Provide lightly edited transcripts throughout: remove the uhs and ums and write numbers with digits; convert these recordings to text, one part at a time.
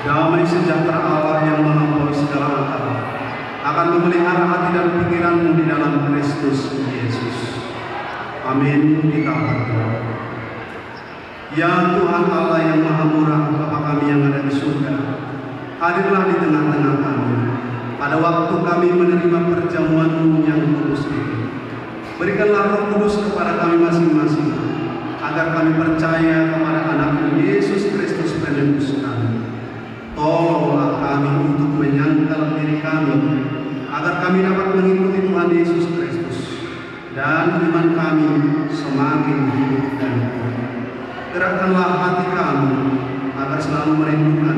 Damai sejahtera Allah yang melampaui segala akal akan memelihara hati dan pikiranmu di dalam Kristus Yesus. Amin. Kita berdoa. Ya Tuhan Allah yang Maha Murah, Bapa kami yang ada di surga, hadirlah di tengah-tengah kami pada waktu kami menerima perjamuan-Mu yang kudus ini. Berikanlah Roh Kudus kepada kami masing-masing, agar kami percaya kepada Anak-Mu Yesus Kristus penebus kami. Tolonglah kami untuk menyangkal diri kami, agar kami dapat mengikuti Tuhan Yesus Kristus, dan iman kami semakin hidup dan kuat. Gerakkanlah hati kami, agar selalu merindukan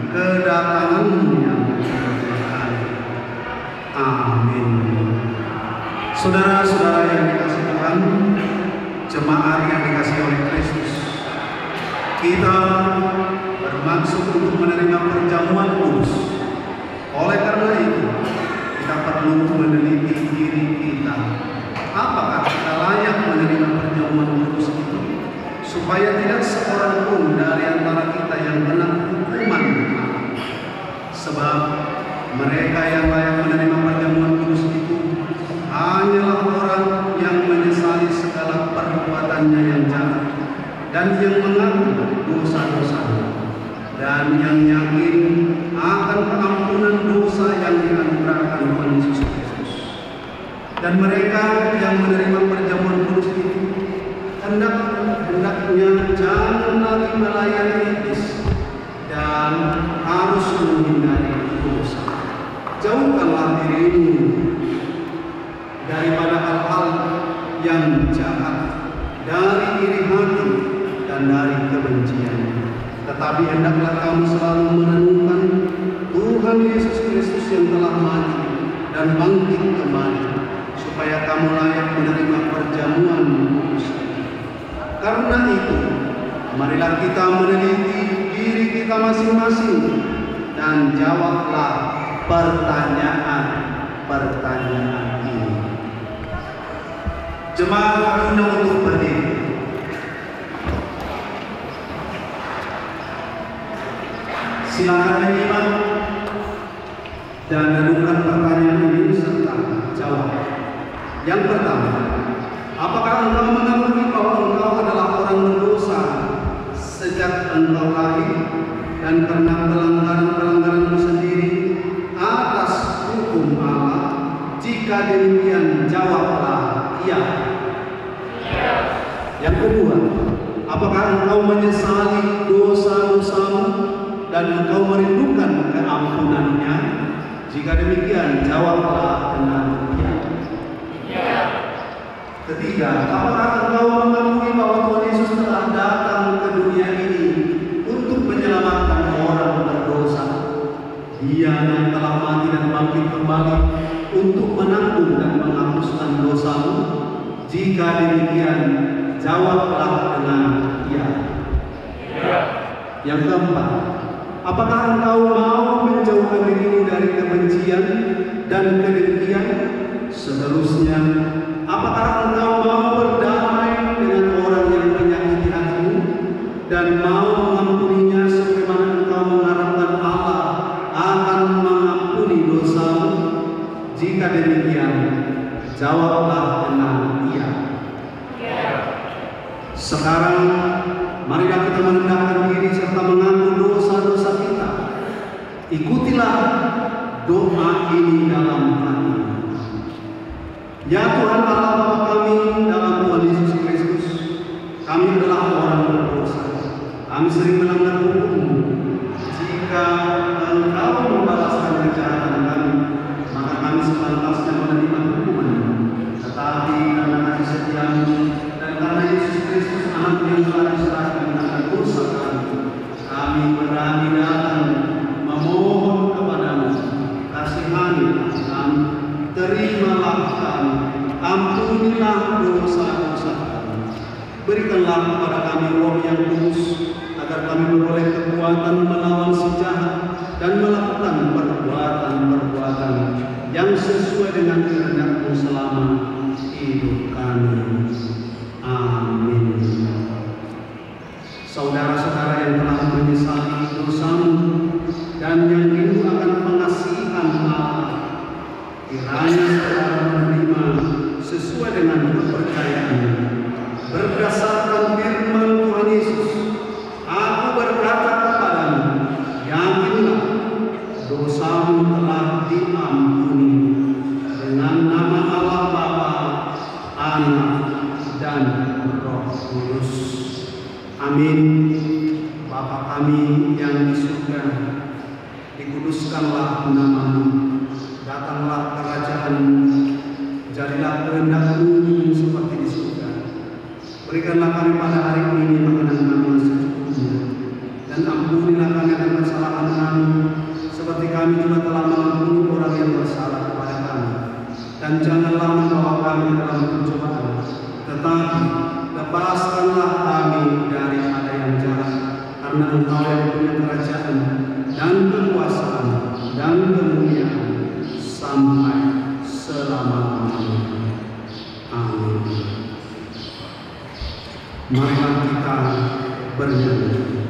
kedatangan-Mu yang berkah. Amin. Saudara-saudara yang dikasihi Tuhan, jemaat yang dikasihi oleh Kristus, kita bermaksud untuk menerima perjamuan kudus. Oleh karena itu, kita perlu meneliti diri kita. Apakah kita layak menerima perjamuan kudus itu? Supaya tidak seorang pun dari antara kita yang kena hukuman. Sebab mereka yang layak menerima perjamuan kudus itu hanyalah orang yang menyesali segala perbuatannya yang jahat dan yang mengaku dosa-dosanya, dan yang yakin akan pengampunan dosa yang dianugerahkan Tuhan Yesus Kristus. Dan mereka yang menerima perjamuan kudus itu hendaknya jangan lagi melayani iblis dan harus menghindari dosa. Jauhkanlah dirimu daripada hal-hal yang jahat, dari iri hati dan dari kebencian. Tetapi hendaklah kamu selalu merenungkan Tuhan Yesus Kristus yang telah mati dan bangkit kembali, supaya kamu layak menerima perjamuan kudus. Karena itu, marilah kita meneliti diri kita masing-masing dan jawablah pertanyaan-pertanyaan ini. Jemaat undang untuk berdiri. Silakan menyimak dan renungkan pertanyaan ini serta jawab. Yang pertama, apakah engkau mengakui bahwa engkau adalah orang berdosa sejak engkau lahir, dan karena pelanggaran-pelanggaranmu sendiri atas hukum Allah? Jika demikian, jawablah iya. Yang kedua, apakah engkau menyesali dosa-dosamu dan engkau merindukan keampunannya? Jika demikian, jawablah dengan iya. Ketiga, apakah engkau mengakui bahwa Tuhan Yesus telah datang ke dunia ini untuk menyelamatkan orang berdosa? Dia yang telah mati dan bangkit kembali untuk menanggung dan menghapuskan dosamu. Jika demikian, jawablah dengan iya. Yang keempat, apakah engkau mau menjauhkan dirimu dari kebencian dan kedengkian? Seterusnya, apakah engkau mau berdamai dengan orang yang menyakiti hatimu dan mau mengampuninya sebagaimana engkau mengharapkan Allah akan mengampuni dosamu? Jika demikian, jawablah dengan iya. Sekarang, marilah kita merendahkan diri serta mengaku dosa-dosa kita. Ikutilah doa ini dalam hati. Ya Tuhan Allah Bapa kami dalam Tuhan Yesus Kristus, kami adalah orang berdosa. Kami sering melanggar hukum-Mu. Jika Engkau membalaskan kejahatan kami, maka kami sepantasnya menerima hukuman. Tetapi karena kasih setia-Mu dan karena Yesus Kristus Anak yang telah diserahkan akan dosa kami berani datang memohon kepada-Mu. Kasihani kami, terimalah kami, ampunilah dosa-dosa kami. Berikanlah kepada kami Roh yang kudus, agar kami beroleh kekuatan melawan si jahat dan melakukan perbuatan-perbuatan yang sesuai dengan kehendak-Mu selama hidup kami. Amin. Saudara-saudara yang telah menyesali dosamu dosamu telah diampuni. Dengan nama Allah Bapa, Anak, dan Roh Kudus. Amin. Bapa kami yang di surga, dikuduskanlah nama-Mu, datanglah kerajaan-Mu, jadilah kehendak-Mu seperti di surga. Berikanlah kami pada hari ini makanan kami yang secukupnya, dan ampunilah kami akan kesalahan kami, seperti kami juga telah mengampuni orang yang bersalah kepada kami. Dan janganlah membawa kami dalam pencobaan, tetapi lepaskanlah kami daripada yang jahat, karena Engkau yang punya kerajaan dan kekuasaan dan kemuliaan sampai selama-lamanya. Amin. Marilah kita bernyanyi.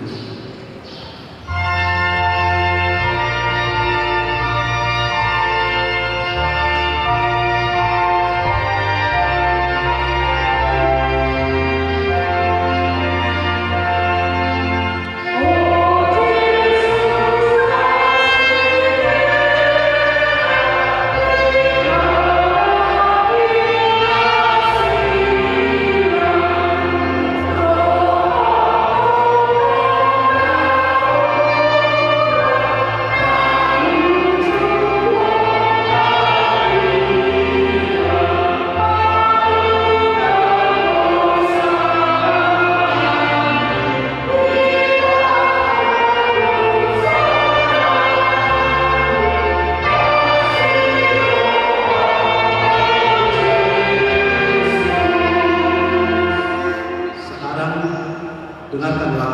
Dengarkanlah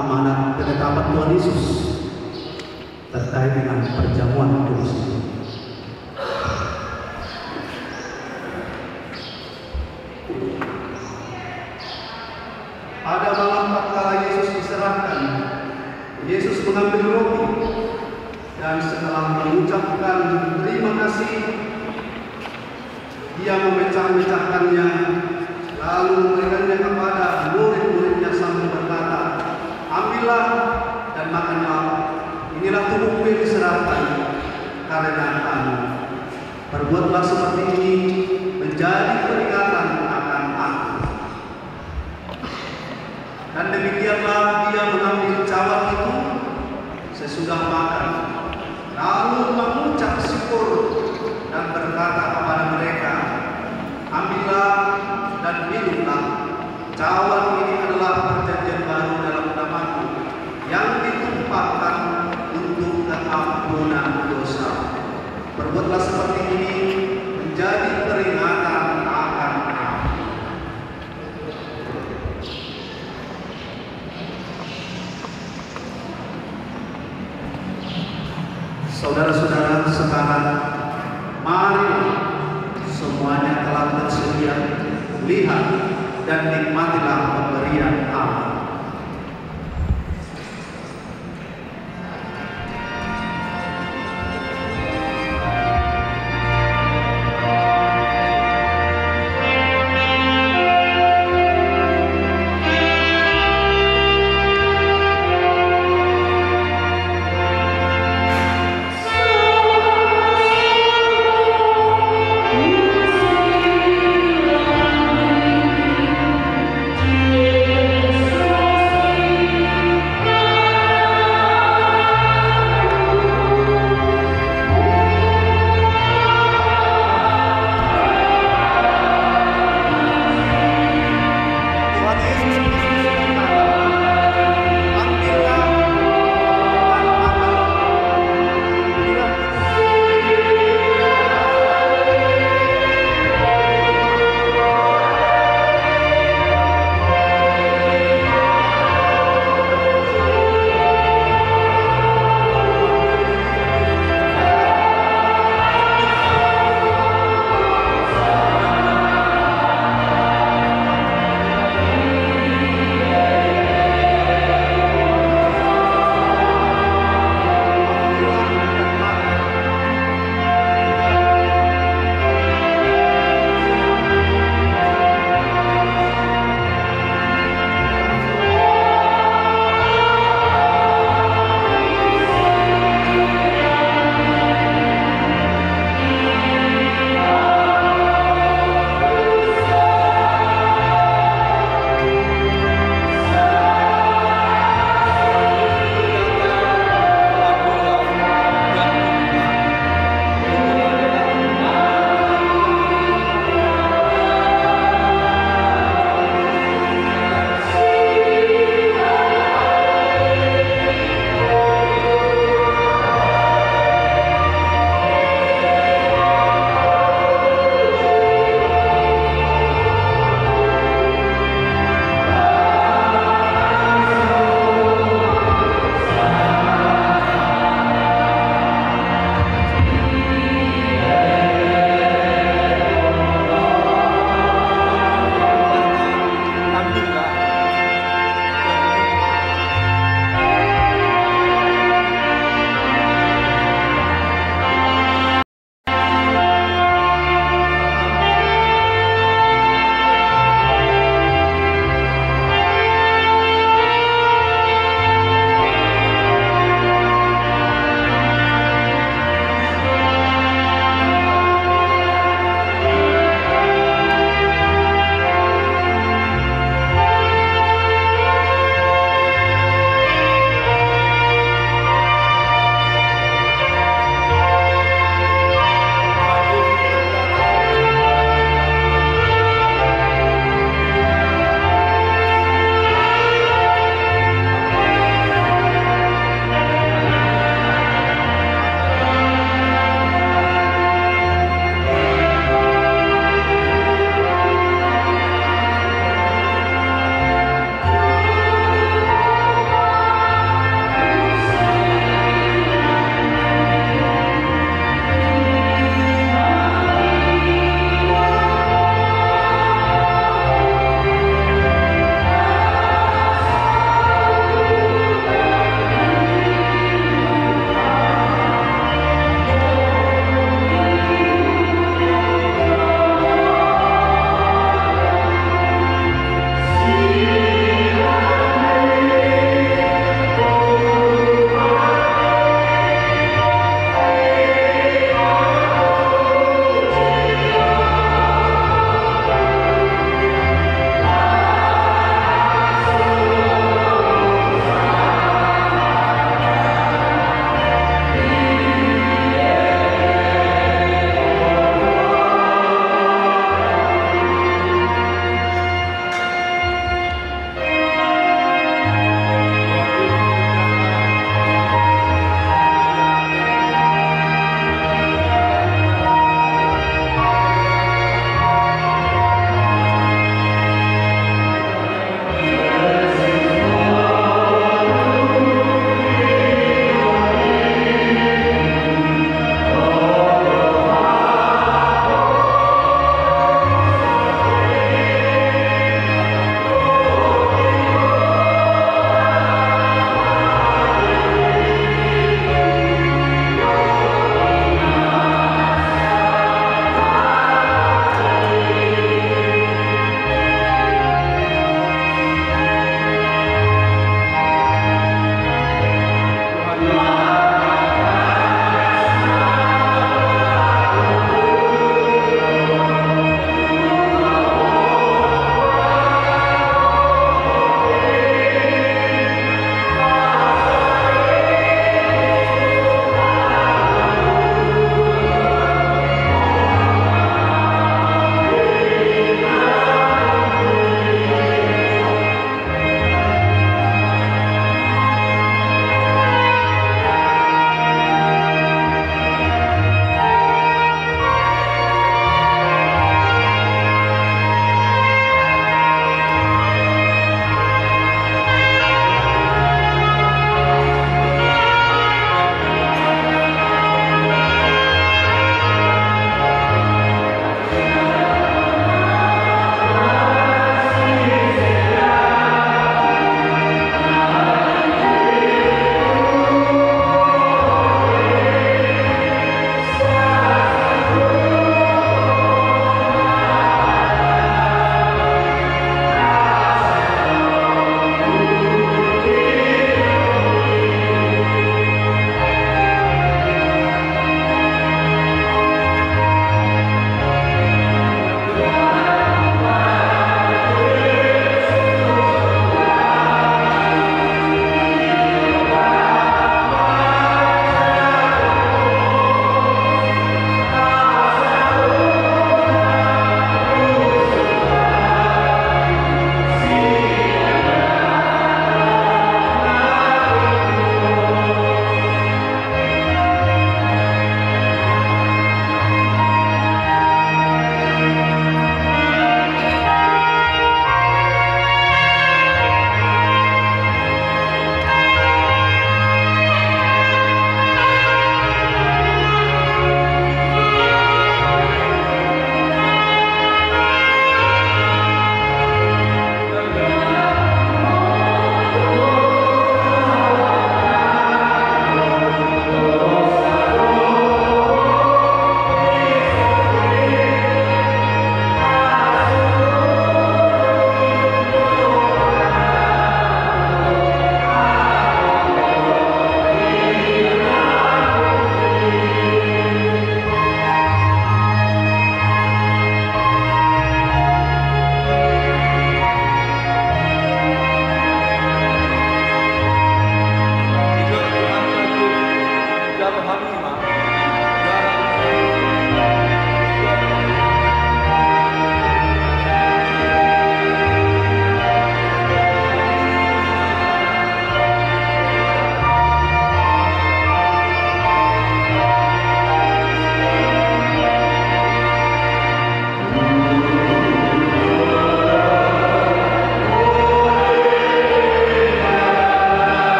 amanat penetapan Tuhan Yesus terkait dengan perjamuan kudus. Pada malam tatkala Yesus diserahkan, Yesus mengambil roti dan setelah mengucapkan terima kasih, Dia memecah-mecahkannya, lalu memberikannya kepada murid-muridnya sambil berkata, "Ambillah dan makanlah, inilah tubuhku yang diserahkan karena kamu. Perbuatlah seperti ini menjadi peringatan akan aku." Dan demikianlah Dia mengambil cawan itu sesudah makan, lalu mengucap syukur dan berkata kepada mereka, "Ambillah dan minumlah, cawan ini adalah perjanjian baru dalam namaku, yang ditumpahkan untuk keampunan dosa. Perbuatlah seperti ini menjadi peringatan akan aku." Saudara-saudara sekalian, mari semuanya telah tersedia, lihat dan nikmatilah pemberian Allah. Yesus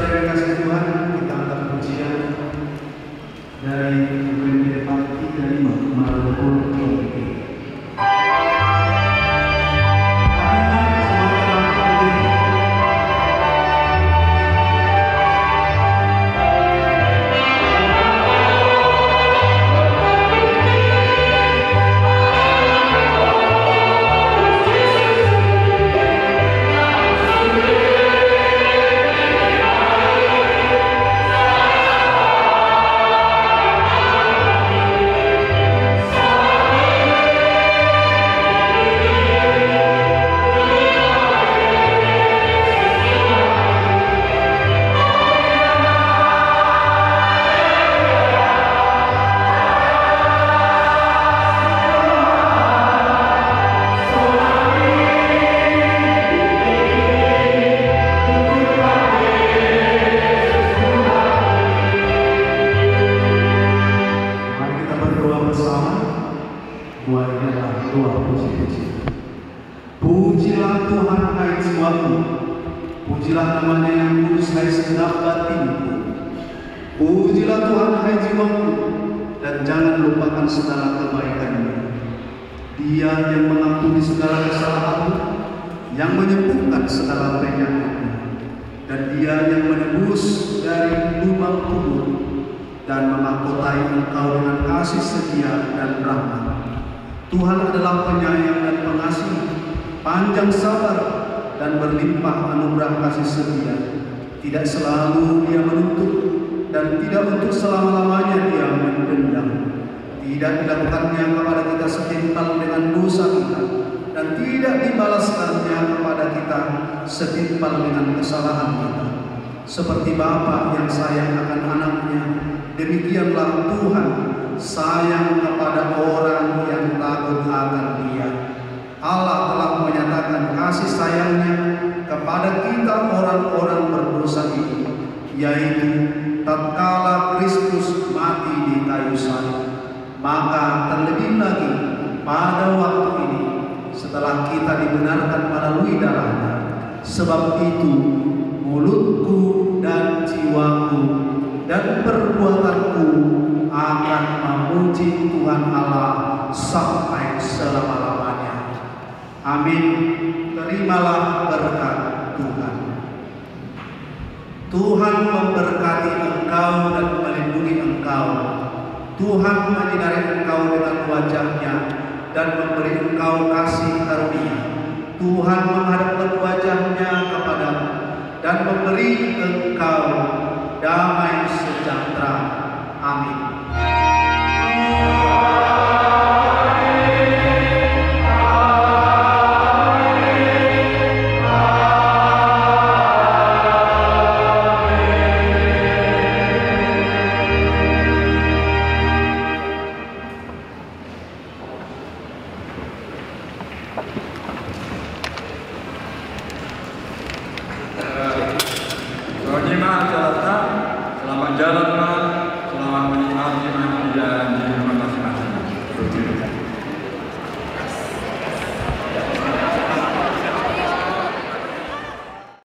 saudara kasih Tuhan, kita angkat pujian dari Gereja Bakti dari Maroko. Pujilah Tuhan hai jiwaku, pujilah namanya yang kudus hai segenap batinku. Pujilah Tuhan hai jiwaku, dan jangan lupakan segala kebaikan-Nya. Dia yang mengampuni segala kesalahanmu, yang menyembuhkan segala penyakitmu, dan Dia yang menebus dari lubang kubur dan memahkotai engkau dengan kasih setia dan rahmat. Tuhan adalah penyayang dan pengasih, panjang sabar dan berlimpah anugerah kasih setia. Tidak selalu Dia menuntut dan tidak untuk selama-lamanya Dia mendendam. Tidak dilakukannya kepada kita setimpal dengan dosa kita, dan tidak dibalaskannya kepada kita setimpal dengan kesalahan kita. Seperti Bapa yang sayang akan anaknya, demikianlah Tuhan sayang kepada orang yang takut akan Dia. Allah telah menyatakan kasih sayangnya kepada kita orang-orang berdosa ini, yaitu tatkala Kristus mati di kayu salib. Maka terlebih lagi pada waktu ini, setelah kita dibenarkan melalui darahnya. Sebab itu mulutku dan jiwaku dan perbuatanku akan memuji Tuhan Allah sampai selama-lamanya. Amin. Terimalah berkat Tuhan. Tuhan memberkati engkau dan melindungi engkau. Tuhan menyinari engkau dengan wajah-Nya dan memberi engkau kasih karunia. Tuhan menghadapkan wajah-Nya kepadamu dan memberi engkau damai sejahtera. Amin. Selamat jalan, selamat menikmati dan di rumah masing-masing.